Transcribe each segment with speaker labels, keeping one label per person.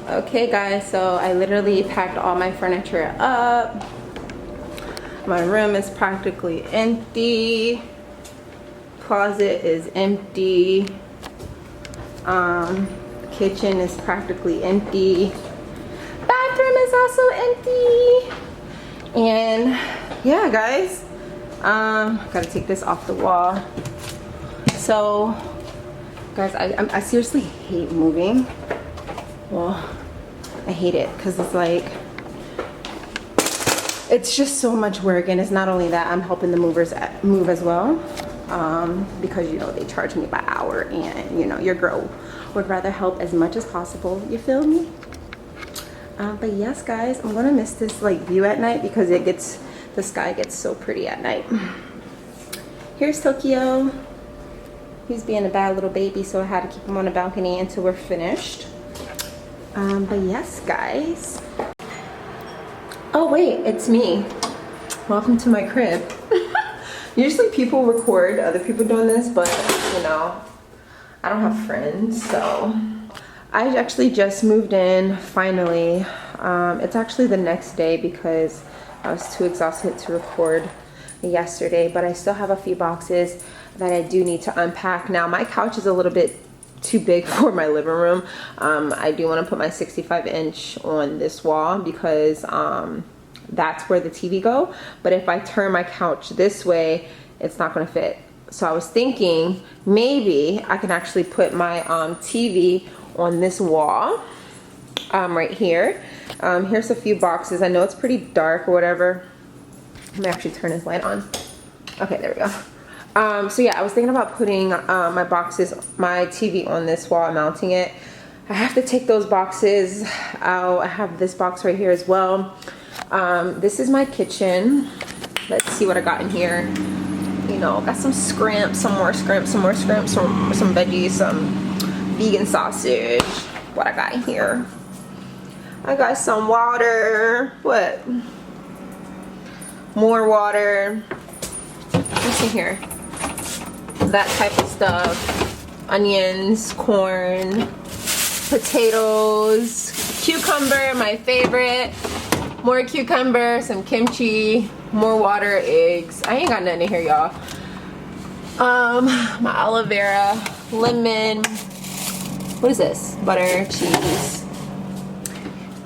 Speaker 1: Okay guys, so I literally packed all my furniture up. My room is practically empty. Closet is empty. Kitchen is practically empty. Bathroom is also empty. And yeah guys, gotta take this off the wall. So guys, I seriously hate moving. Well, I hate it because it's like, it's just so much work. And it's not only that, I'm helping the movers move as well, because you know they charge me by hour, and you know your girl would rather help as much as possible, you feel me? But yes guys, I'm gonna miss this like view at night because the sky gets so pretty at night. Here's Tokyo. He's being a bad little baby, so I had to keep him on the balcony until we're finished. But yes guys. Oh wait, it's me. Welcome to my crib. Usually people record other people doing this, but you know, I don't have friends, so. I actually just moved in, finally. It's actually the next day because I was too exhausted to record yesterday, but I still have a few boxes that I do need to unpack. Now my couch is a little bit too big for my living room. I do want to put my 65-inch on this wall because that's where the TV go, but if I turn my couch this way, it's not going to fit. So I was thinking maybe I can actually put my TV on this wall right here. Here's a few boxes. I know it's pretty dark or whatever. Let me actually turn this light on. Okay, there we go. So yeah, I was thinking about putting my TV on this wall and mounting it. I have to take those boxes out. I have this box right here as well. This is my kitchen. Let's see what I got in here. You know, got some scrimps, some more scrimps, some veggies, some vegan sausage. What I got in here? I got some water. What? More water. What's in here? That type of stuff. Onions, corn, potatoes, cucumber, my favorite. More cucumber, some kimchi, more water, eggs. I ain't got nothing in here, y'all. My aloe vera, lemon. What is this? Butter, cheese,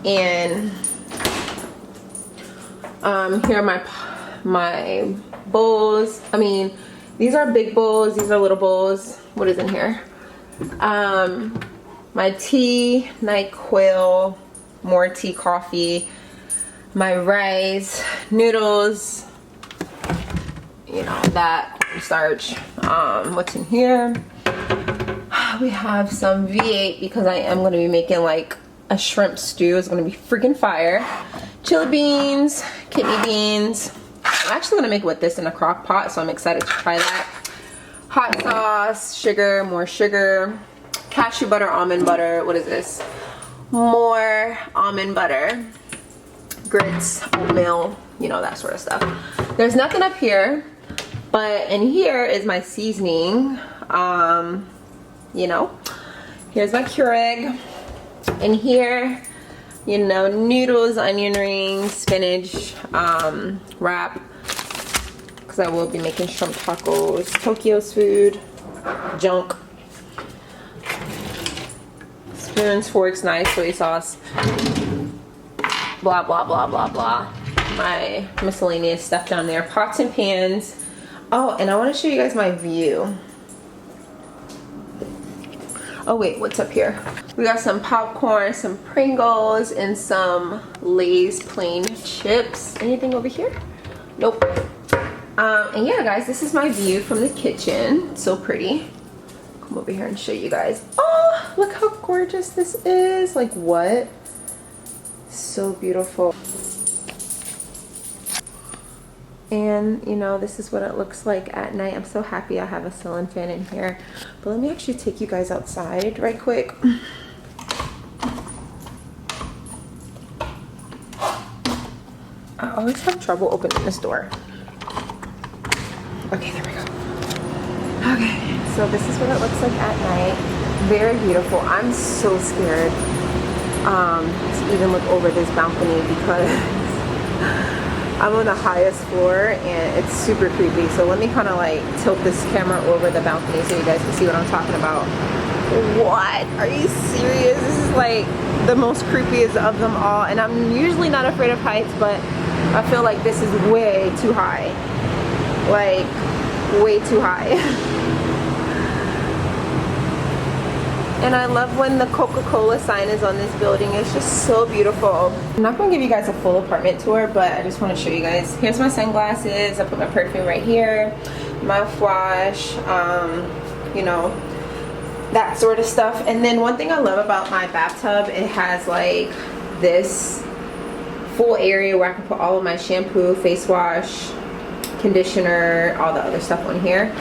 Speaker 1: and here are my bowls. I mean, these are big bowls. These are little bowls. What is in here? My tea, NyQuil, more tea, coffee. My rice, noodles, you know, that cornstarch. What's in here? We have some V8 because I am going to be making like a shrimp stew. It's going to be freaking fire. Chili beans, kidney beans. I'm actually going to make it with this in a crock pot, so I'm excited to try that. Hot sauce, sugar, more sugar, cashew butter, almond butter. What is this? More almond butter. Grits, oatmeal, you know, that sort of stuff. There's nothing up here, but in here is my seasoning. You know, here's my Keurig. In here, you know, noodles, onion rings, spinach, wrap, because I will be making shrimp tacos. Tokyo's food, junk. Spoons, forks, knives, soy sauce. Blah blah blah blah blah. My miscellaneous stuff down there. Pots and pans. Oh, and I want to show you guys my view. Oh wait, what's up here? We got some popcorn, some Pringles, and some Lay's plain chips. Anything over here? Nope. And yeah guys, this is my view from the kitchen. So pretty. Come over here and show you guys. Oh, look how gorgeous this is. Like what? So beautiful. And you know, this is what it looks like at night. I'm so happy I have a ceiling fan in here. But let me actually take you guys outside right quick. I always have trouble opening this door. Okay, there we go. Okay, so this is what it looks like at night. Very beautiful. I'm so scared to even look over this balcony because I'm on the highest floor and it's super creepy. So let me kind of like tilt this camera over the balcony so you guys can see what I'm talking about. What? Are you serious? This is like the most creepiest of them all, and I'm usually not afraid of heights, but I feel like this is way too high. Like, way too high. And I love when the Coca-Cola sign is on this building. It's just so beautiful. I'm not going to give you guys a full apartment tour, but I just want to show you guys. Here's my sunglasses. I put my perfume right here. Mouthwash, you know, that sort of stuff. And then one thing I love about my bathtub, it has like this full area where I can put all of my shampoo, face wash, conditioner, all the other stuff on here.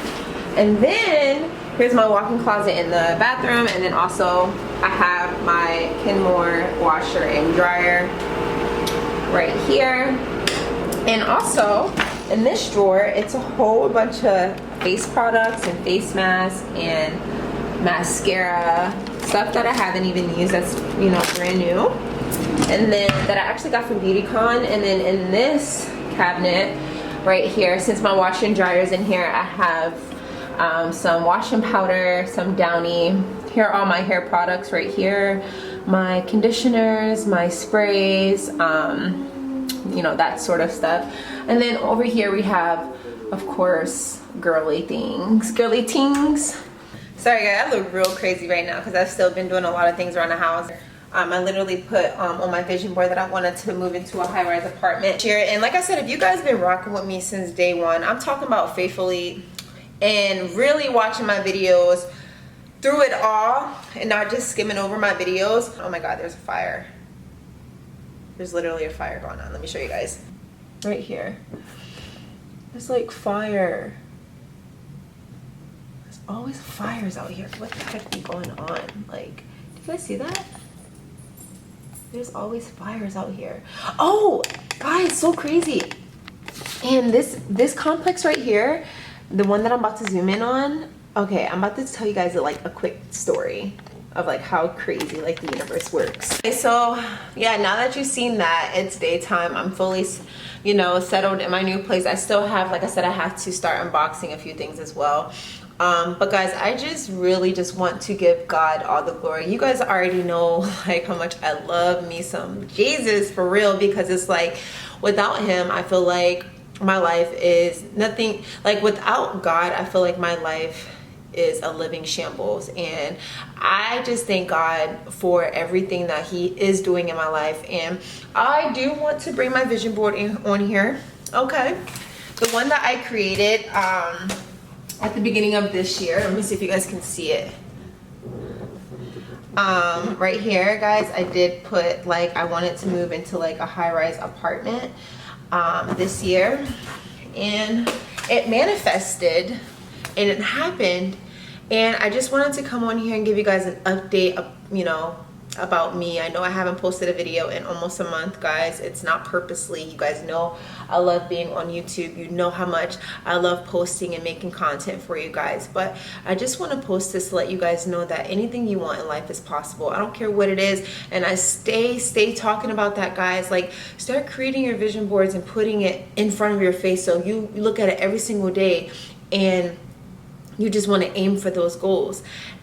Speaker 1: And then here's my walk-in closet in the bathroom, and then also I have my Kenmore washer and dryer right here. And also in this drawer, it's a whole bunch of face products and face masks and mascara, stuff that I haven't even used that's, you know, brand new, and then that I actually got from BeautyCon. And then in this cabinet right here, since my washer and dryer is in here, I have some washing powder, some Downy. Here are all my hair products right here, my conditioners, my sprays, you know, that sort of stuff. And then over here we have, of course, girly things. Sorry guys, I look real crazy right now because I've still been doing a lot of things around the house. I literally put on my vision board that I wanted to move into a high-rise apartment here. And like I said, if you guys been rocking with me since day one, I'm talking about faithfully and really watching my videos through it all and not just skimming over my videos. Oh my god, there's a fire. There's literally a fire going on. Let me show you guys. Right here. There's like fire. There's always fires out here. What the heck be going on? Like, do you guys see that? There's always fires out here. Oh, guys, so crazy. And this complex right here, the one that I'm about to zoom in on, okay, I'm about to tell you guys like a quick story of like how crazy like the universe works. Okay, so yeah, now that you've seen that, it's daytime. I'm fully, you know, settled in my new place. I still have, like I said, I have to start unboxing a few things as well. But guys, I just really just want to give God all the glory. You guys already know like how much I love me some Jesus, for real, because it's like without him, I feel like my life is nothing. Like without God, I feel like my life is a living shambles. And I just thank God for everything that he is doing in my life. And I do want to bring my vision board on here. Okay, the one that I created at the beginning of this year. Let me see if you guys can see it. Right here, guys, I did put like I wanted to move into like a high-rise apartment this year, and it manifested and it happened. And I just wanted to come on here and give you guys an update of, you know, about me. I know I haven't posted a video in almost a month, guys. It's not purposely. You guys know I love being on YouTube. You know how much I love posting and making content for you guys. But I just want to post this to let you guys know that anything you want in life is possible. I don't care what it is. And I stay talking about that, guys. Like, start creating your vision boards and putting it in front of your face so you look at it every single day and you just want to aim for those goals.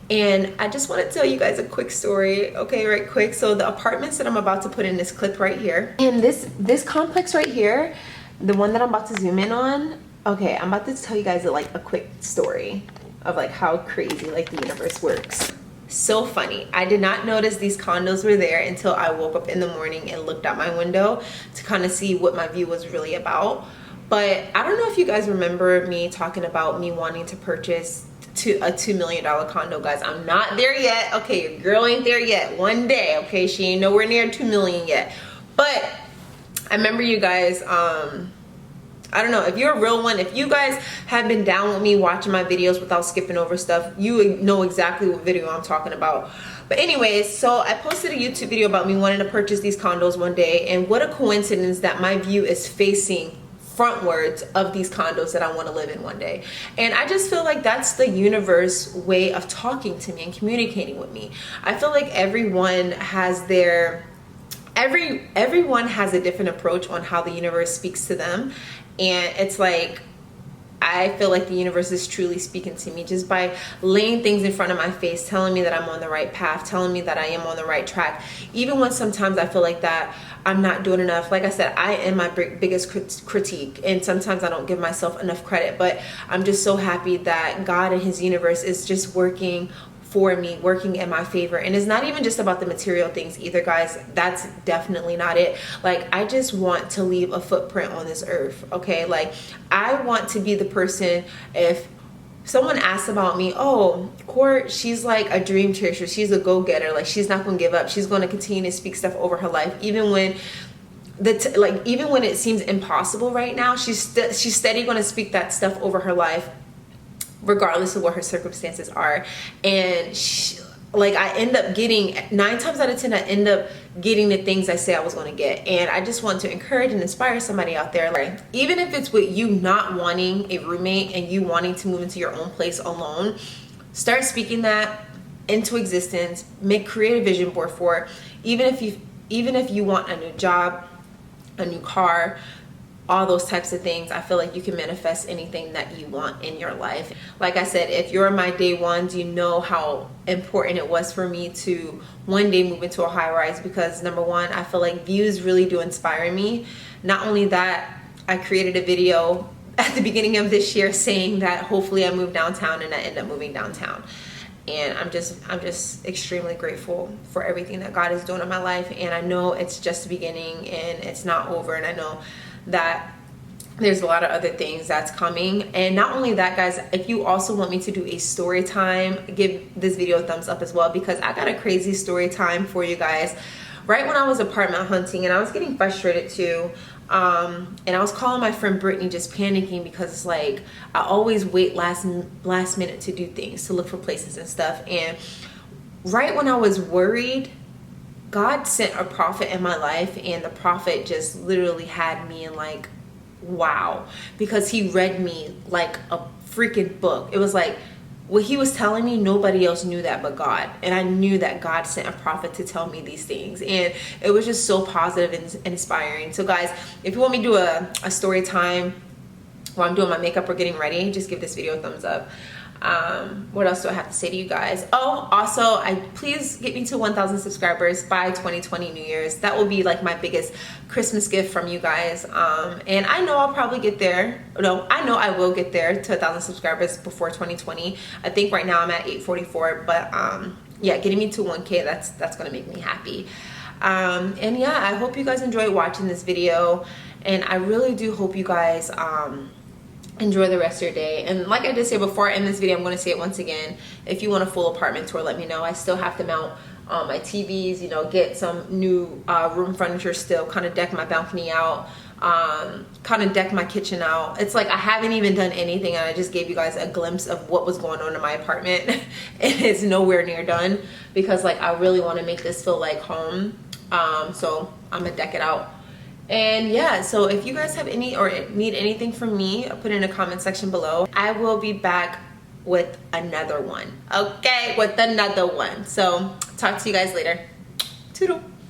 Speaker 1: And I just want to tell you guys a quick story, okay, right quick. So the apartments that I'm about to put in this clip right here, and this complex right here, the one that I'm about to zoom in on, okay, I'm about to tell you guys like a quick story of like how crazy like the universe works. So funny. I did not notice these condos were there until I woke up in the morning and looked out my window to kind of see what my view was really about. But I don't know if you guys remember me talking about me wanting to purchase a $2 million condo, guys. I'm not there yet. Okay, your girl ain't there yet. One day, okay? She ain't nowhere near 2 million yet. But I remember you guys, I don't know, if you're a real one, if you guys have been down with me watching my videos without skipping over stuff, you know exactly what video I'm talking about. But anyways, so I posted a YouTube video about me wanting to purchase these condos one day, and what a coincidence that my view is facing
Speaker 2: frontwards of these condos that I want to live in one day. And I just feel like that's the universe way of talking to me and communicating with me. I feel like everyone has everyone has a different approach on how the universe speaks to them. And it's like, I feel like the universe is truly speaking to me just by laying things in front of my face, telling me that I'm on the right path, telling me that I am on the right track. Even when sometimes I feel like that I'm not doing enough. Like I said, I am my biggest critique, and sometimes I don't give myself enough credit, but I'm just so happy that God and his universe is just working for me, working in my favor. And it's not even just about the material things either, guys. That's definitely not it. Like, I just want to leave a footprint on this earth, okay? Like, I want to be the person, if someone asks about me, oh, Court, she's like a dream chaser, she's a go-getter, like she's not gonna give up, she's gonna continue to speak stuff over her life, even when even when it seems impossible right now, she's steady gonna speak that stuff over her life regardless of what her circumstances are. And like, I end up getting, 9 times out of 10, I end up getting the things I say I was going to get. And I just want to encourage and inspire somebody out there, like, even if it's with you not wanting a roommate and you wanting to move into your own place alone, start speaking that into existence. Create a vision board for it. Even if you want a new job, a new car, all those types of things, I feel like you can manifest anything that you want in your life. Like I said, if you're my day ones, you know how important it was for me to one day move into a high rise, because number one, I feel like views really do inspire me. Not only that, I created a video at the beginning of this year saying that hopefully I move downtown, and I end up moving downtown. And I'm just extremely grateful for everything that God is doing in my life. And I know it's just the beginning and it's not over. And I know that there's a lot of other things that's coming. And not only that, guys, if you also want me to do a story time, give this video a thumbs up as well, because I got a crazy story time for you guys. Right when I was apartment hunting and I was getting frustrated too, and I was calling my friend Brittany, just panicking, because it's like I always wait last minute to do things, to look for places and stuff. And right when I was worried, God sent a prophet in my life, and the prophet just literally had me in like, wow, because he read me like a freaking book. It was like, what he was telling me, nobody else knew that but God. And I knew that God sent a prophet to tell me these things. And it was just so positive and inspiring. So guys, if you want me to do a story time while I'm doing my makeup or getting ready, just give this video a thumbs up. What else do I have to say to you guys? Oh, also, please get me to 1,000 subscribers by 2020 New Year's. That will be like my biggest Christmas gift from you guys. And I know I'll probably get there. No, I know I will get there to 1,000 subscribers before 2020. I think right now I'm at 844, but yeah, getting me to 1K, that's gonna make me happy. And yeah, I hope you guys enjoyed watching this video, and I really do hope you guys enjoy the rest of your day. And like I did say before I end this video, I'm going to say it once again, if you want a full apartment tour, let me know. I still have to mount my TVs, you know, get some new room furniture still, kind of deck my balcony out, kind of deck my kitchen out. It's like I haven't even done anything, and I just gave you guys a glimpse of what was going on in my apartment. And it's nowhere near done, because like I really want to make this feel like home. So I'm gonna deck it out. And yeah, so if you guys have any or need anything from me, put it in the comment section below. I will be back with another one. Okay, with another one. So talk to you guys later. Toodle.